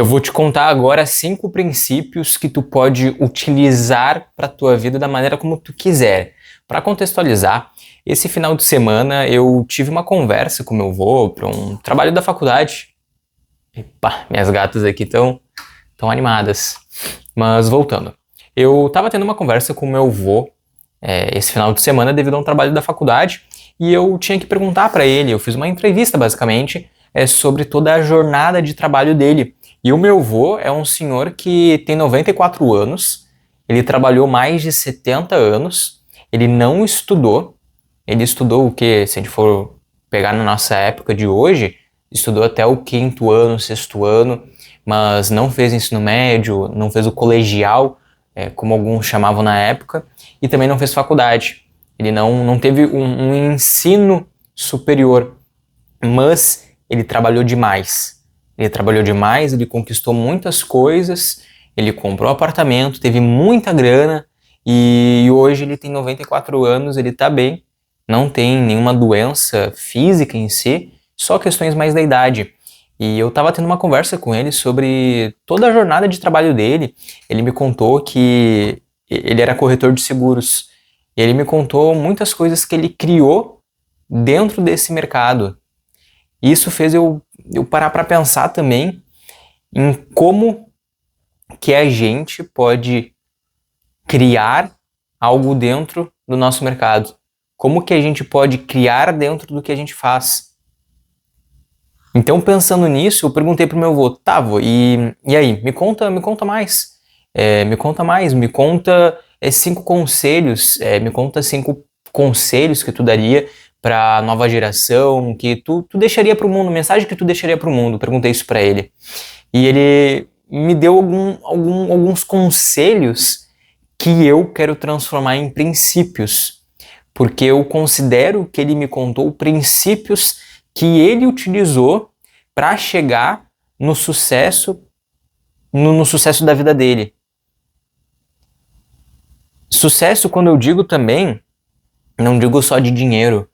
Eu vou te contar agora 5 princípios que tu pode utilizar para a tua vida da maneira como tu quiser. Para contextualizar, esse final de semana eu tive uma conversa com meu avô para um trabalho da faculdade. Epa, minhas gatas aqui estão animadas. Mas voltando, eu estava tendo uma conversa com meu avô esse final de semana devido a um trabalho da faculdade e eu tinha que perguntar para ele, eu fiz uma entrevista basicamente sobre toda a jornada de trabalho dele. E o meu avô é um senhor que tem 94 anos, ele trabalhou mais de 70 anos, ele não estudou, ele estudou o que, se a gente for pegar na nossa época de hoje, estudou até o 5º ano, 6º ano, mas não fez ensino médio, não fez o colegial, como alguns chamavam na época, e também não fez faculdade. Ele não teve um ensino superior, mas ele trabalhou demais. Ele conquistou muitas coisas, ele comprou apartamento, teve muita grana e hoje ele tem 94 anos, ele tá bem, não tem nenhuma doença física em si, só questões mais da idade. E eu tava tendo uma conversa com ele sobre toda a jornada de trabalho dele. Ele me contou que ele era corretor de seguros. Ele me contou muitas coisas que ele criou dentro desse mercado. Isso fez eu parar para pensar também em como que a gente pode criar algo dentro do nosso mercado. Como que a gente pode criar dentro do que a gente faz. Então, pensando nisso, eu perguntei pro meu avô, tá, vô, e aí, me conta mais. Me conta 5 conselhos, me conta 5 conselhos que tu daria para a nova geração, que tu deixaria para o mundo, mensagem que tu deixaria para o mundo. Perguntei isso para ele. E ele me deu alguns conselhos que eu quero transformar em princípios, porque eu considero que ele me contou princípios que ele utilizou para chegar no sucesso, no sucesso da vida dele. Sucesso, quando eu digo também, não digo só de dinheiro,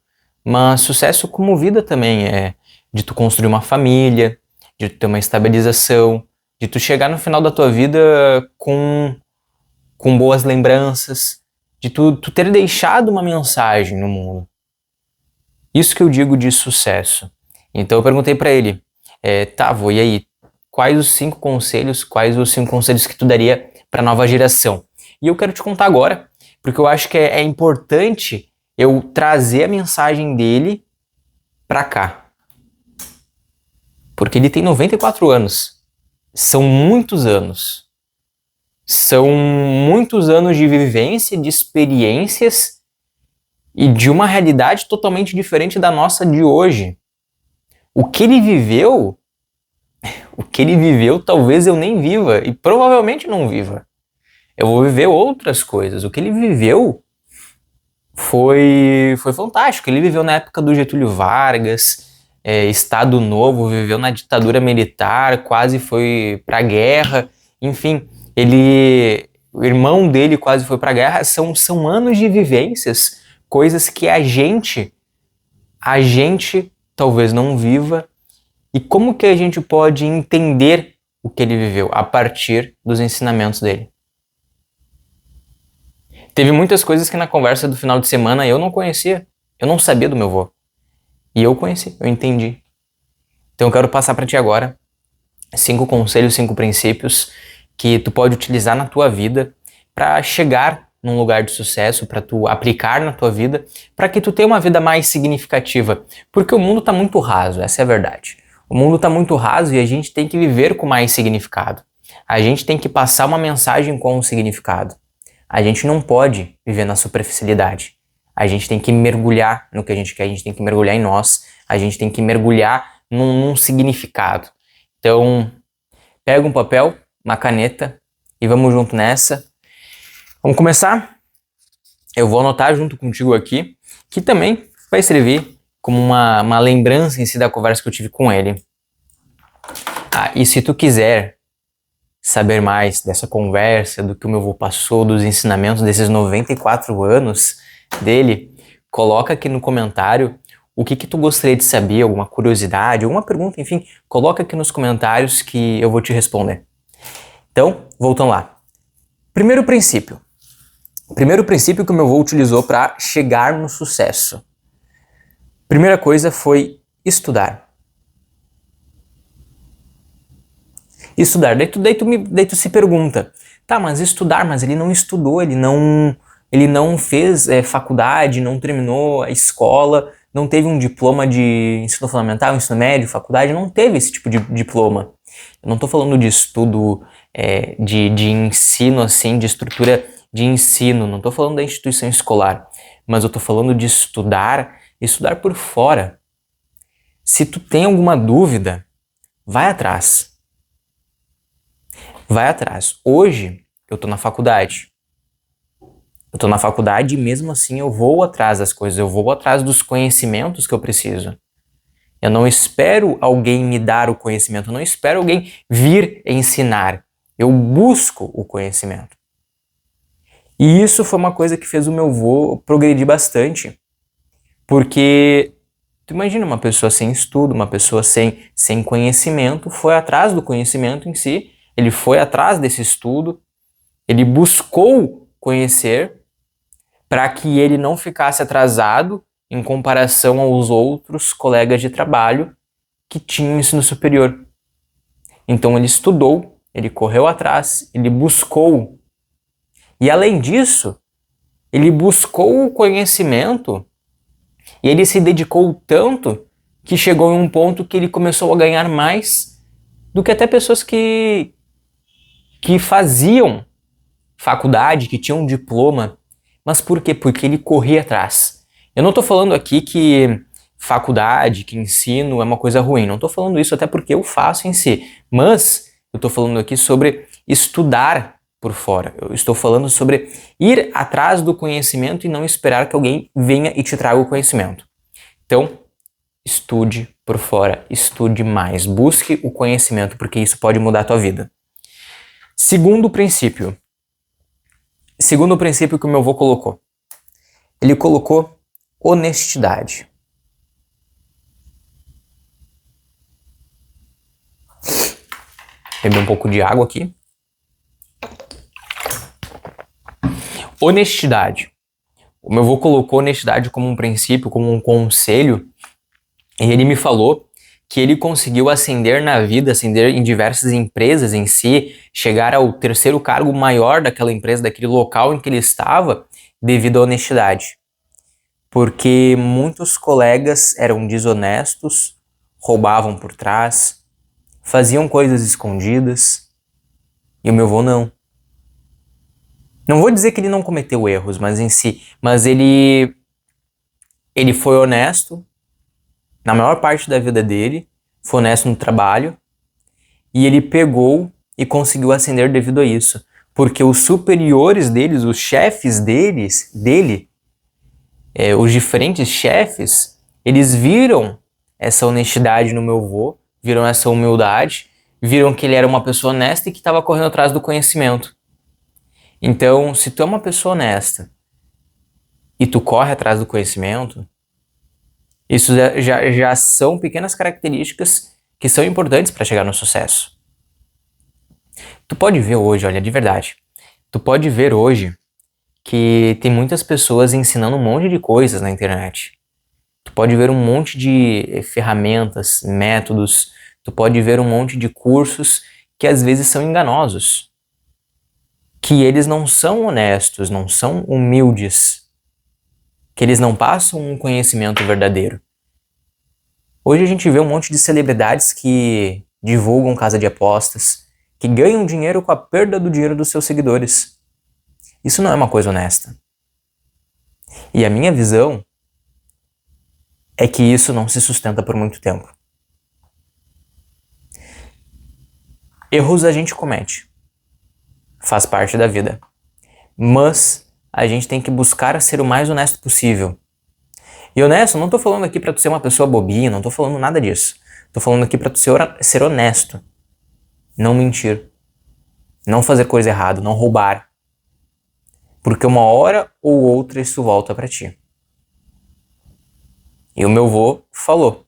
mas sucesso como vida também, de tu construir uma família, de tu ter uma estabilização, de tu chegar no final da tua vida com boas lembranças, de tu ter deixado uma mensagem no mundo. Isso que eu digo de sucesso. Então eu perguntei pra ele, tá, vô, e aí, quais os 5 conselhos que tu daria pra nova geração? E eu quero te contar agora, porque eu acho que é importante eu trazer a mensagem dele pra cá. Porque ele tem 94 anos. São muitos anos. São muitos anos de vivência, de experiências e de uma realidade totalmente diferente da nossa de hoje. O que ele viveu talvez eu nem viva e provavelmente não viva. Eu vou viver outras coisas. O que ele viveu foi fantástico. Ele viveu na época do Getúlio Vargas, Estado Novo, viveu na ditadura militar, quase foi pra guerra, enfim, o irmão dele quase foi pra guerra. São anos de vivências, coisas que a gente talvez não viva. E como que a gente pode entender o que ele viveu a partir dos ensinamentos dele? Teve muitas coisas que na conversa do final de semana eu não conhecia. Eu não sabia do meu avô. E eu conheci, eu entendi. Então eu quero passar para ti agora 5 conselhos, 5 princípios que tu pode utilizar na tua vida para chegar num lugar de sucesso, para tu aplicar na tua vida, para que tu tenha uma vida mais significativa. Porque o mundo tá muito raso, essa é a verdade. O mundo tá muito raso e a gente tem que viver com mais significado. A gente tem que passar uma mensagem com um significado. A gente não pode viver na superficialidade. A gente tem que mergulhar no que a gente quer, a gente tem que mergulhar em nós, a gente tem que mergulhar num significado. Então, pega um papel, uma caneta e vamos junto nessa. Vamos começar? Eu vou anotar junto contigo aqui, que também vai servir como uma lembrança em si da conversa que eu tive com ele. E se tu quiser saber mais dessa conversa, do que o meu avô passou, dos ensinamentos desses 94 anos dele, coloca aqui no comentário O que que tu gostaria de saber? Alguma curiosidade, alguma pergunta, enfim, coloca aqui nos comentários que eu vou te responder. Então, voltando lá. Primeiro princípio. O primeiro princípio que o meu avô utilizou para chegar no sucesso. Primeira coisa foi estudar. Estudar. Daí tu se pergunta, tá, mas estudar, mas ele não estudou, ele não fez faculdade, não terminou a escola, não teve um diploma de ensino fundamental, ensino médio, faculdade, não teve esse tipo de diploma. Eu não estou falando de estudo de ensino, assim, de estrutura de ensino, não estou falando da instituição escolar, mas eu estou falando de estudar por fora. Se tu tem alguma dúvida, vai atrás. Vai atrás. Hoje, eu estou na faculdade. Eu estou na faculdade e mesmo assim eu vou atrás das coisas, eu vou atrás dos conhecimentos que eu preciso. Eu não espero alguém me dar o conhecimento, eu não espero alguém vir ensinar. Eu busco o conhecimento. E isso foi uma coisa que fez o meu avô progredir bastante. Porque tu imagina uma pessoa sem estudo, uma pessoa sem conhecimento, foi atrás do conhecimento em si, ele foi atrás desse estudo, ele buscou conhecer para que ele não ficasse atrasado em comparação aos outros colegas de trabalho que tinham ensino superior. Então ele estudou, ele correu atrás, ele buscou. E além disso, ele buscou o conhecimento e ele se dedicou tanto que chegou em um ponto que ele começou a ganhar mais do que até pessoas que faziam faculdade, que tinham um diploma. Mas por quê? Porque ele corria atrás. Eu não estou falando aqui que faculdade, que ensino é uma coisa ruim. Não estou falando isso até porque eu faço em si. Mas eu estou falando aqui sobre estudar por fora. Eu estou falando sobre ir atrás do conhecimento e não esperar que alguém venha e te traga o conhecimento. Então, estude por fora, estude mais, busque o conhecimento, porque isso pode mudar a tua vida. Segundo princípio que o meu avô colocou. Ele colocou honestidade. Beber um pouco de água aqui. Honestidade. O meu avô colocou honestidade como um princípio, como um conselho, e ele me falou que ele conseguiu ascender na vida, ascender em diversas empresas em si, chegar ao terceiro cargo maior daquela empresa, daquele local em que ele estava, devido à honestidade. Porque muitos colegas eram desonestos, roubavam por trás, faziam coisas escondidas, e o meu avô não. Não vou dizer que ele não cometeu erros, mas ele foi honesto na maior parte da vida dele, foi honesto no trabalho, e ele pegou e conseguiu ascender devido a isso. Porque os superiores deles, os chefes dele, os diferentes chefes, eles viram essa honestidade no meu avô, viram essa humildade, viram que ele era uma pessoa honesta e que estava correndo atrás do conhecimento. Então, se tu é uma pessoa honesta e tu corre atrás do conhecimento, isso já são pequenas características que são importantes para chegar no sucesso. Tu pode ver hoje, olha, de verdade, tu pode ver hoje que tem muitas pessoas ensinando um monte de coisas na internet. Tu pode ver um monte de ferramentas, métodos, tu pode ver um monte de cursos que às vezes são enganosos. Que eles não são honestos, não são humildes, que eles não passam um conhecimento verdadeiro. Hoje a gente vê um monte de celebridades que divulgam casa de apostas, que ganham dinheiro com a perda do dinheiro dos seus seguidores. Isso não é uma coisa honesta. E a minha visão é que isso não se sustenta por muito tempo. Erros a gente comete. Faz parte da vida. Mas a gente tem que buscar ser o mais honesto possível. E honesto, não tô falando aqui pra tu ser uma pessoa bobinha, não tô falando nada disso. Tô falando aqui pra tu ser honesto. Não mentir. Não fazer coisa errada, não roubar. Porque uma hora ou outra isso volta pra ti. E o meu avô falou,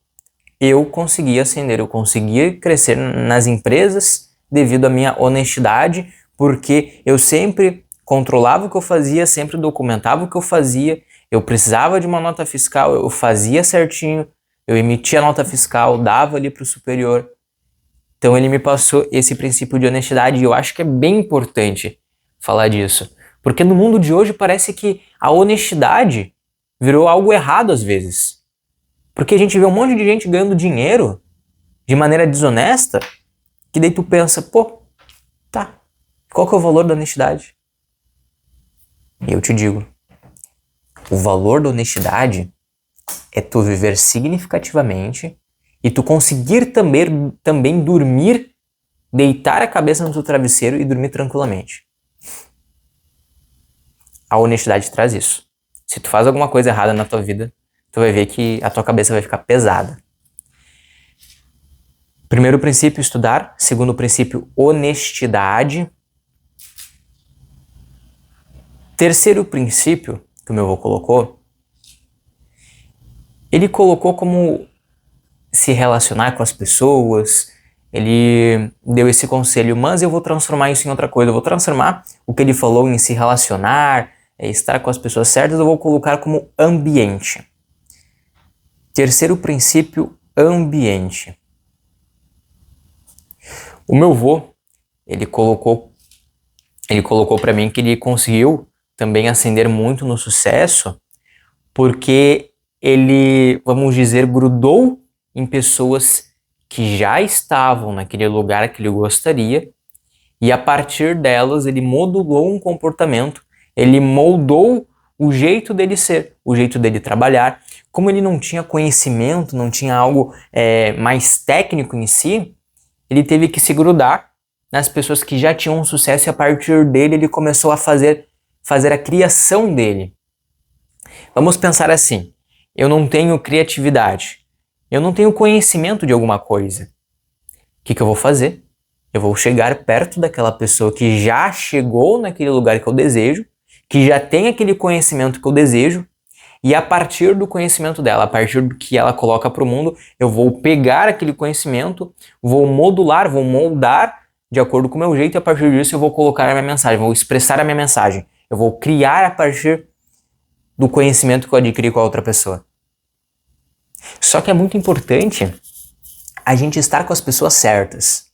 eu consegui ascender, eu consegui crescer nas empresas devido à minha honestidade, porque eu sempre controlava o que eu fazia, sempre documentava o que eu fazia, eu precisava de uma nota fiscal, eu fazia certinho, eu emitia a nota fiscal, dava ali para o superior. Então ele me passou esse princípio de honestidade e eu acho que é bem importante falar disso. Porque no mundo de hoje parece que a honestidade virou algo errado às vezes. Porque a gente vê um monte de gente ganhando dinheiro de maneira desonesta, que daí tu pensa, pô, tá, qual que é o valor da honestidade? E eu te digo, o valor da honestidade é tu viver significativamente e tu conseguir também dormir, deitar a cabeça no teu travesseiro e dormir tranquilamente. A honestidade traz isso. Se tu faz alguma coisa errada na tua vida, tu vai ver que a tua cabeça vai ficar pesada. Primeiro princípio, estudar. Segundo princípio, honestidade. Terceiro princípio que o meu avô colocou, ele colocou como se relacionar com as pessoas, ele deu esse conselho, mas eu vou transformar isso em outra coisa, eu vou transformar o que ele falou em se relacionar, estar com as pessoas certas, eu vou colocar como ambiente. Terceiro princípio, ambiente. O meu avô, ele colocou para mim que ele conseguiu também ascender muito no sucesso, porque ele, vamos dizer, grudou em pessoas que já estavam naquele lugar que ele gostaria e a partir delas ele modulou um comportamento, ele moldou o jeito dele ser, o jeito dele trabalhar. Como ele não tinha conhecimento, não tinha algo mais técnico em si, ele teve que se grudar nas pessoas que já tinham um sucesso e a partir dele ele começou a fazer a criação dele. Vamos pensar assim, eu não tenho criatividade, eu não tenho conhecimento de alguma coisa. O que eu vou fazer? Eu vou chegar perto daquela pessoa que já chegou naquele lugar que eu desejo, que já tem aquele conhecimento que eu desejo, e a partir do conhecimento dela, a partir do que ela coloca para o mundo, eu vou pegar aquele conhecimento, vou modular, vou moldar de acordo com o meu jeito, e a partir disso eu vou colocar a minha mensagem, vou expressar a minha mensagem. Eu vou criar a partir do conhecimento que eu adquiri com a outra pessoa. Só que é muito importante a gente estar com as pessoas certas.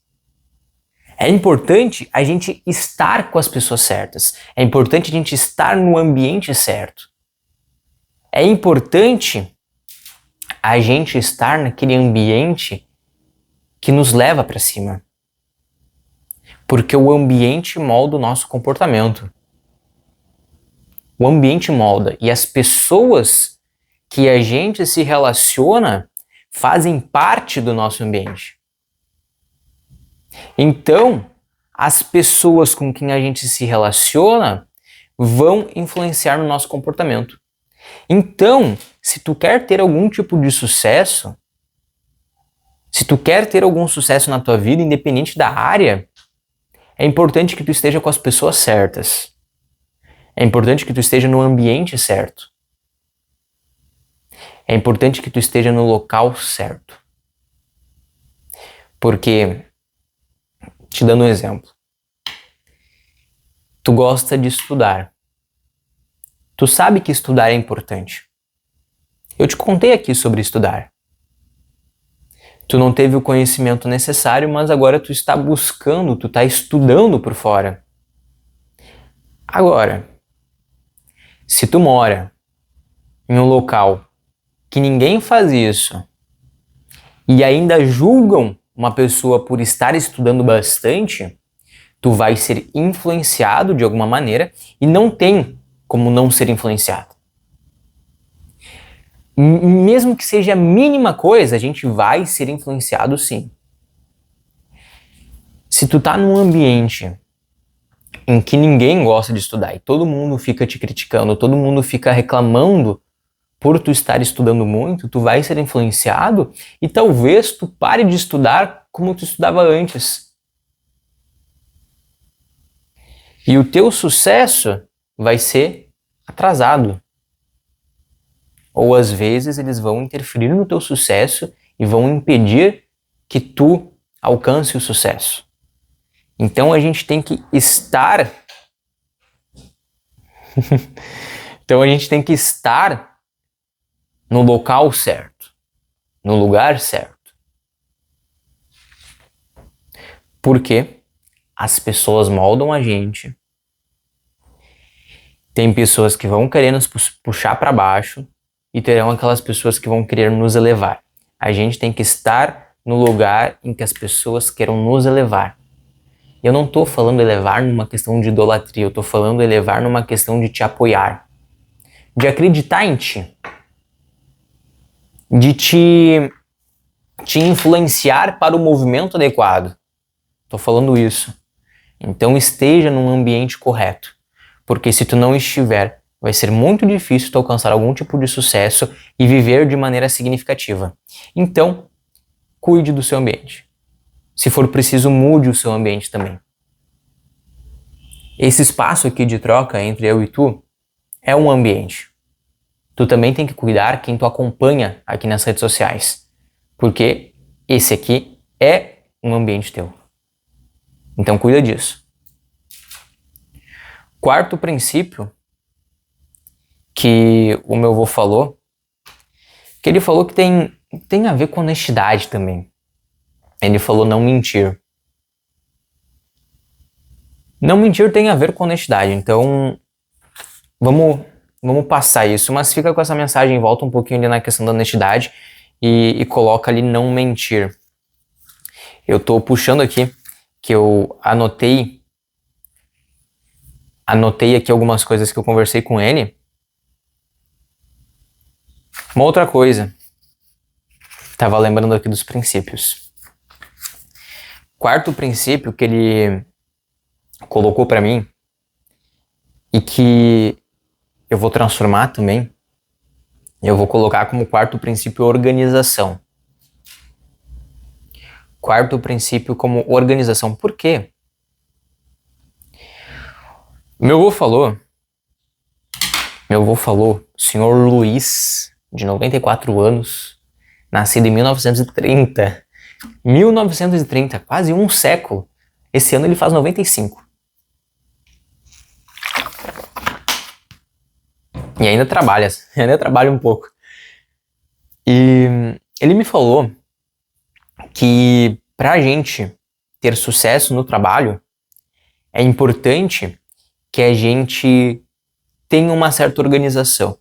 É importante a gente estar com as pessoas certas. É importante a gente estar no ambiente certo. É importante a gente estar naquele ambiente que nos leva para cima. Porque o ambiente molda o nosso comportamento. O ambiente molda e as pessoas que a gente se relaciona fazem parte do nosso ambiente. Então, as pessoas com quem a gente se relaciona vão influenciar no nosso comportamento. Então, se tu quer ter algum tipo de sucesso, se tu quer ter algum sucesso na tua vida, independente da área, é importante que tu esteja com as pessoas certas. É importante que tu esteja no ambiente certo. É importante que tu esteja no local certo. Porque, te dando um exemplo, tu gosta de estudar. Tu sabe que estudar é importante. Eu te contei aqui sobre estudar. Tu não teve o conhecimento necessário, mas agora tu está buscando, tu está estudando por fora. Agora, se tu mora em um local que ninguém faz isso e ainda julgam uma pessoa por estar estudando bastante, tu vai ser influenciado de alguma maneira e não tem como não ser influenciado. Mesmo que seja a mínima coisa, a gente vai ser influenciado sim. Se tu tá num ambiente em que ninguém gosta de estudar e todo mundo fica te criticando, todo mundo fica reclamando por tu estar estudando muito, tu vai ser influenciado e talvez tu pare de estudar como tu estudava antes. E o teu sucesso vai ser atrasado. ou às vezes eles vão interferir no teu sucesso e vão impedir que tu alcance o sucesso. Então a gente tem que estar Então a gente tem que estar no local certo, no lugar certo. Porque as pessoas moldam a gente. Tem pessoas que vão querer nos puxar para baixo e terão aquelas pessoas que vão querer nos elevar. A gente tem que estar no lugar em que as pessoas queiram nos elevar. Eu não estou falando elevar numa questão de idolatria, eu estou falando elevar numa questão de te apoiar, de acreditar em ti, de te influenciar para o movimento adequado. Estou falando isso. Então esteja num ambiente correto, porque se tu não estiver, vai ser muito difícil tu alcançar algum tipo de sucesso e viver de maneira significativa. Então, cuide do seu ambiente. Se for preciso, mude o seu ambiente também. Esse espaço aqui de troca entre eu e tu é um ambiente. Tu também tem que cuidar quem tu acompanha aqui nas redes sociais, porque esse aqui é um ambiente teu. Então cuida disso. Quarto princípio que o meu avô falou, que ele falou que tem a ver com honestidade também. Ele falou não mentir. Não mentir tem a ver com honestidade, então vamos passar isso, mas fica com essa mensagem, volta um pouquinho ali na questão da honestidade e coloca ali não mentir. Eu tô puxando aqui, que eu anotei aqui algumas coisas que eu conversei com ele. Uma outra coisa, tava lembrando aqui dos princípios. Quarto princípio que ele colocou para mim e que eu vou transformar também, eu vou colocar como quarto princípio organização. Quarto princípio como organização. Por quê? Meu avô falou, senhor Luiz, de 94 anos, nascido em 1930. 1930, quase um século. Esse ano ele faz 95. E ainda trabalha um pouco. E ele me falou que pra gente ter sucesso no trabalho, é importante que a gente tenha uma certa organização.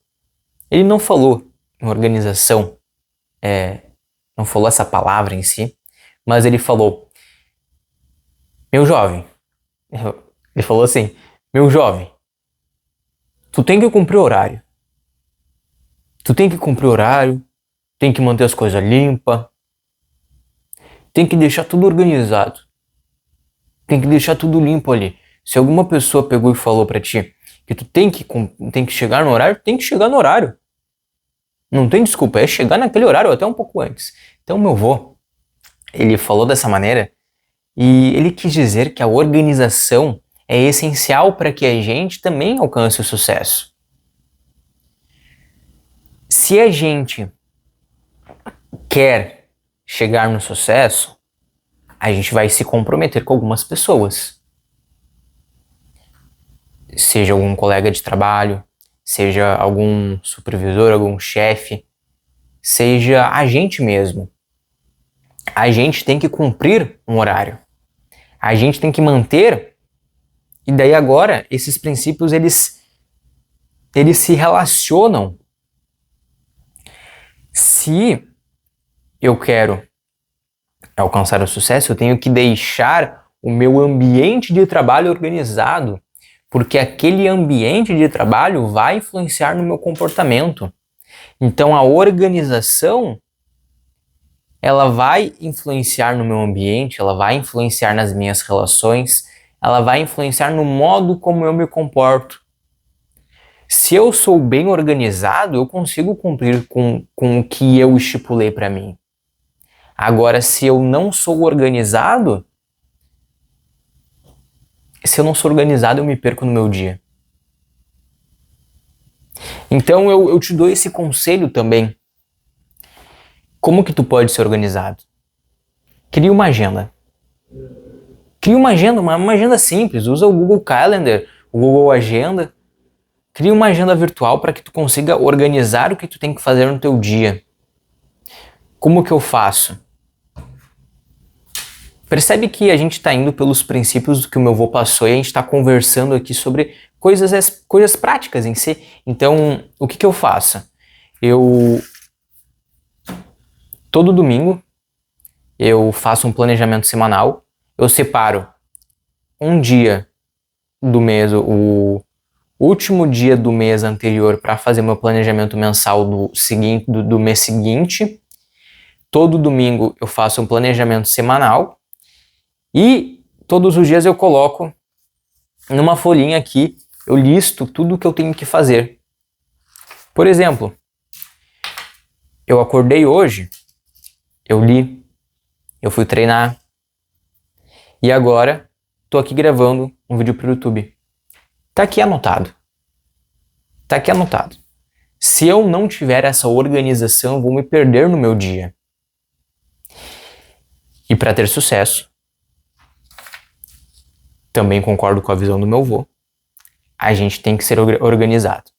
Ele não falou em organização, não falou essa palavra em si, mas ele falou, meu jovem, ele falou assim, meu jovem, tu tem que cumprir horário. Tu tem que cumprir horário, tem que manter as coisas limpas, tem que deixar tudo organizado, tem que deixar tudo limpo ali. Se alguma pessoa pegou e falou pra ti que tu tem que chegar no horário, tem que chegar no horário. Não tem desculpa, é chegar naquele horário ou até um pouco antes. Então meu avô, ele falou dessa maneira e ele quis dizer que a organização é essencial para que a gente também alcance o sucesso. Se a gente quer chegar no sucesso, a gente vai se comprometer com algumas pessoas. Seja algum colega de trabalho, seja algum supervisor, algum chefe, seja a gente mesmo. A gente tem que cumprir um horário. A gente tem que manter. E daí agora, esses princípios, eles se relacionam. Se eu quero alcançar o sucesso, eu tenho que deixar o meu ambiente de trabalho organizado, porque aquele ambiente de trabalho vai influenciar no meu comportamento. Então a organização, ela vai influenciar no meu ambiente, ela vai influenciar nas minhas relações, ela vai influenciar no modo como eu me comporto. Se eu sou bem organizado, eu consigo cumprir com o que eu estipulei para mim. Agora, se eu não sou organizado, eu me perco no meu dia. Então eu te dou esse conselho também. Como que tu pode ser organizado? Cria uma agenda. Cria uma agenda, uma agenda simples. Usa o Google Calendar, o Google Agenda. Cria uma agenda virtual para que tu consiga organizar o que tu tem que fazer no teu dia. Como que eu faço? Percebe que a gente está indo pelos princípios que o meu avô passou e a gente está conversando aqui sobre coisas práticas em si. Então, o que eu faço? Todo domingo, eu faço um planejamento semanal. Eu separo um dia do mês, o último dia do mês anterior para fazer meu planejamento mensal do mês seguinte. Todo domingo eu faço um planejamento semanal e todos os dias eu coloco numa folhinha aqui, eu listo tudo o que eu tenho que fazer. Por exemplo, eu acordei hoje, eu li, eu fui treinar e agora tô aqui gravando um vídeo pro YouTube. Tá aqui anotado. Tá aqui anotado. Se eu não tiver essa organização, eu vou me perder no meu dia. E para ter sucesso, também concordo com a visão do meu avô, a gente tem que ser organizado.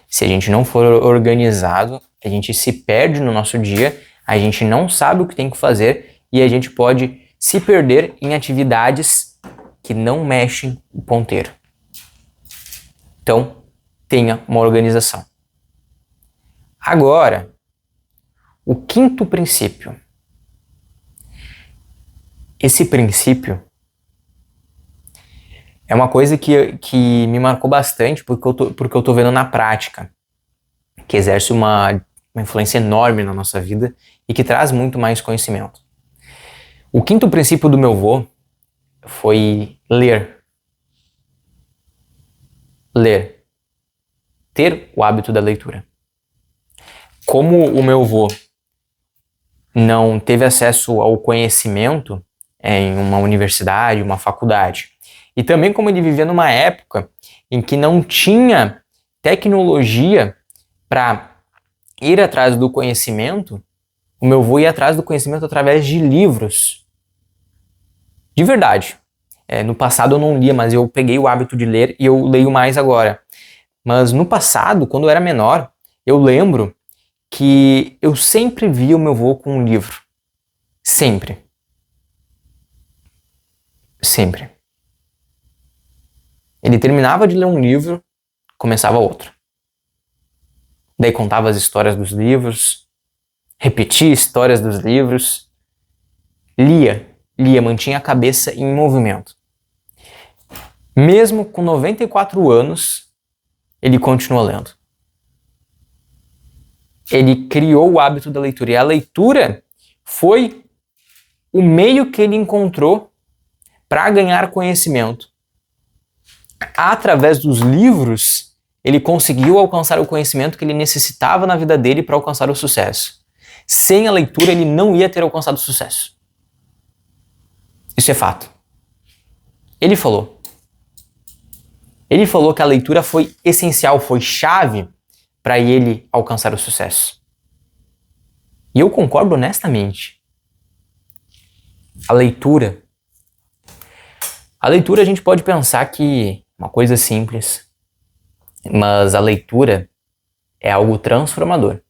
Se a gente não for organizado, a gente se perde no nosso dia, a gente não sabe o que tem que fazer e a gente pode se perder em atividades que não mexem o ponteiro. Então, tenha uma organização. Agora, o quinto princípio. Esse princípio é uma coisa que me marcou bastante porque eu tô vendo na prática, que exerce uma influência enorme na nossa vida e que traz muito mais conhecimento. O quinto princípio do meu avô foi ler. Ler. Ter o hábito da leitura. Como o meu avô não teve acesso ao conhecimento em uma universidade, uma faculdade, e também como ele vivia numa época em que não tinha tecnologia para ir atrás do conhecimento, o meu avô ia atrás do conhecimento através de livros. De verdade. No passado eu não lia, mas eu peguei o hábito de ler e eu leio mais agora. Mas no passado, quando eu era menor, eu lembro que eu sempre via o meu avô com um livro. Sempre. Sempre. Ele terminava de ler um livro, começava outro. Daí contava as histórias dos livros, repetia histórias dos livros, lia, mantinha a cabeça em movimento. Mesmo com 94 anos, ele continua lendo. Ele criou o hábito da leitura e a leitura foi o meio que ele encontrou para ganhar conhecimento. Através dos livros, ele conseguiu alcançar o conhecimento que ele necessitava na vida dele para alcançar o sucesso. Sem a leitura, ele não ia ter alcançado o sucesso. Isso é fato. Ele falou. Ele falou que a leitura foi essencial, foi chave para ele alcançar o sucesso. E eu concordo honestamente. A leitura a gente pode pensar que é uma coisa simples, mas a leitura é algo transformador.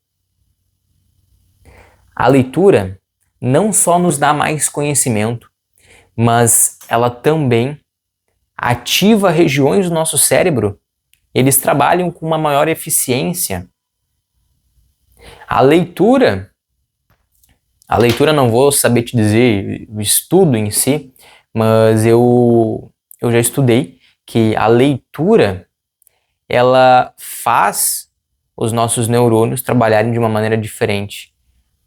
A leitura não só nos dá mais conhecimento, mas ela também ativa regiões do nosso cérebro. Eles trabalham com uma maior eficiência. A leitura não vou saber te dizer o estudo em si, mas eu já estudei que a leitura ela faz os nossos neurônios trabalharem de uma maneira diferente,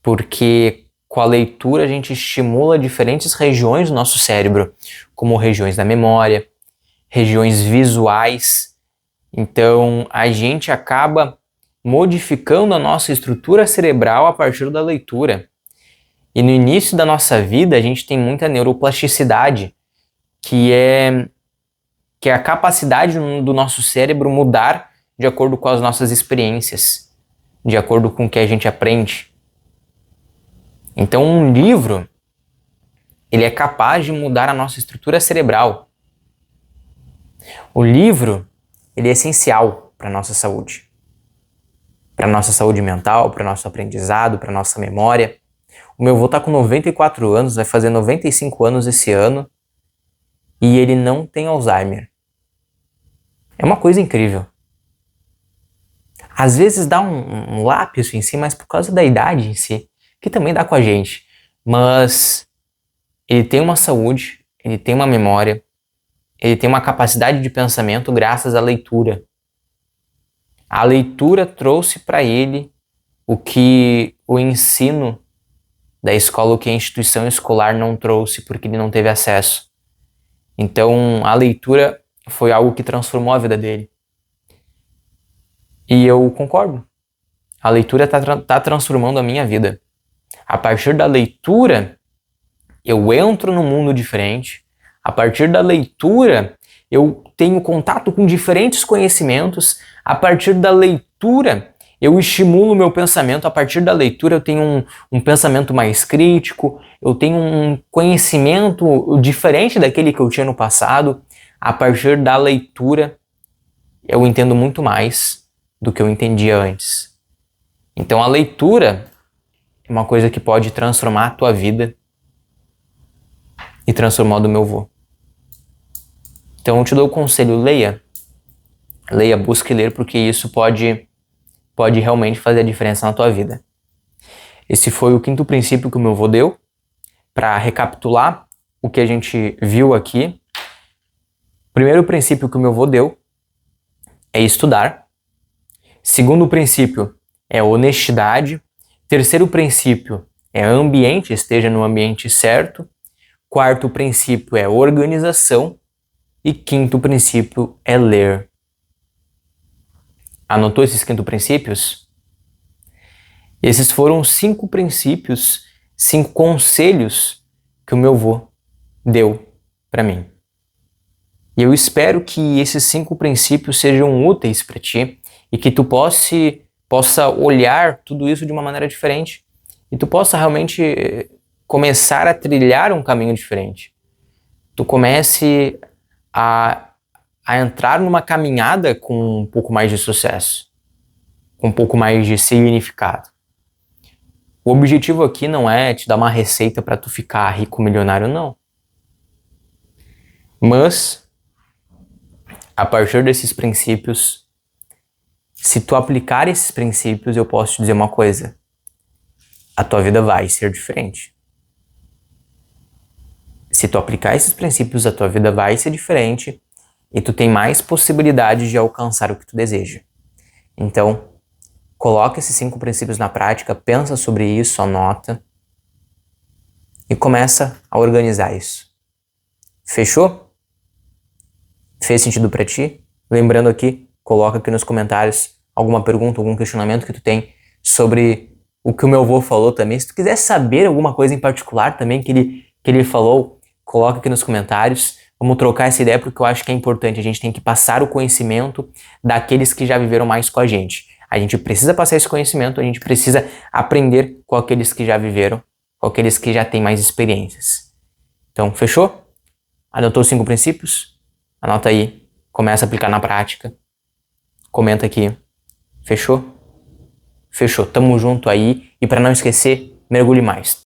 porque com a leitura a gente estimula diferentes regiões do nosso cérebro, como regiões da memória, regiões visuais. Então a gente acaba modificando a nossa estrutura cerebral a partir da leitura. E no início da nossa vida a gente tem muita neuroplasticidade, que é a capacidade do nosso cérebro mudar de acordo com as nossas experiências, de acordo com o que a gente aprende. Então um livro, ele é capaz de mudar a nossa estrutura cerebral. O livro, ele é essencial para a nossa saúde. Para a nossa saúde mental, para o nosso aprendizado, para a nossa memória. O meu avô está com 94 anos, vai fazer 95 anos esse ano, e ele não tem Alzheimer. É uma coisa incrível. Às vezes dá um lápis em si, mas por causa da idade em si, que também dá com a gente. Mas ele tem uma saúde, ele tem uma memória, ele tem uma capacidade de pensamento graças à leitura. A leitura trouxe para ele o que o ensino da escola, o que a instituição escolar não trouxe, porque ele não teve acesso. Então, a leitura foi algo que transformou a vida dele. E eu concordo. A leitura está transformando a minha vida. A partir da leitura, eu entro num mundo diferente. A partir da leitura, eu tenho contato com diferentes conhecimentos. A partir da leitura, eu estimulo o meu pensamento. A partir da leitura, eu tenho um pensamento mais crítico. Eu tenho um conhecimento diferente daquele que eu tinha no passado. A partir da leitura, eu entendo muito mais do que eu entendia antes. Então a leitura é uma coisa que pode transformar a tua vida e transformar a do meu avô. Então eu te dou o conselho, leia. Leia, busque ler, porque isso pode realmente fazer a diferença na tua vida. Esse foi o quinto princípio que o meu avô deu. Para recapitular o que a gente viu aqui, o primeiro princípio que o meu avô deu é estudar. Segundo princípio é honestidade. Terceiro princípio é ambiente, esteja no ambiente certo. Quarto princípio é organização. E quinto princípio é ler. Anotou esses 5 princípios? Esses foram 5 princípios, 5 conselhos que o meu avô deu para mim. E eu espero que esses 5 princípios sejam úteis para ti e que tu possa olhar tudo isso de uma maneira diferente e tu possa realmente começar a trilhar um caminho diferente. Tu comece a entrar numa caminhada com um pouco mais de sucesso, com um pouco mais de significado. O objetivo aqui não é te dar uma receita para tu ficar rico, milionário, não. Mas, a partir desses princípios, se tu aplicar esses princípios, eu posso te dizer uma coisa. A tua vida vai ser diferente. Se tu aplicar esses princípios, a tua vida vai ser diferente e tu tem mais possibilidade de alcançar o que tu deseja. Então, coloca esses 5 princípios na prática, pensa sobre isso, anota e começa a organizar isso. Fechou? Fez sentido pra ti? Lembrando aqui, coloca aqui nos comentários alguma pergunta, algum questionamento que tu tem sobre o que o meu avô falou também. Se tu quiser saber alguma coisa em particular também que ele falou, coloca aqui nos comentários. Vamos trocar essa ideia porque eu acho que é importante. A gente tem que passar o conhecimento daqueles que já viveram mais com a gente. A gente precisa passar esse conhecimento, a gente precisa aprender com aqueles que já viveram, com aqueles que já têm mais experiências. Então, fechou? Anotou os 5 princípios? Anota aí, começa a aplicar na prática. Comenta aqui. Fechou? Fechou. Tamo junto aí. E para não esquecer, mergulhe mais.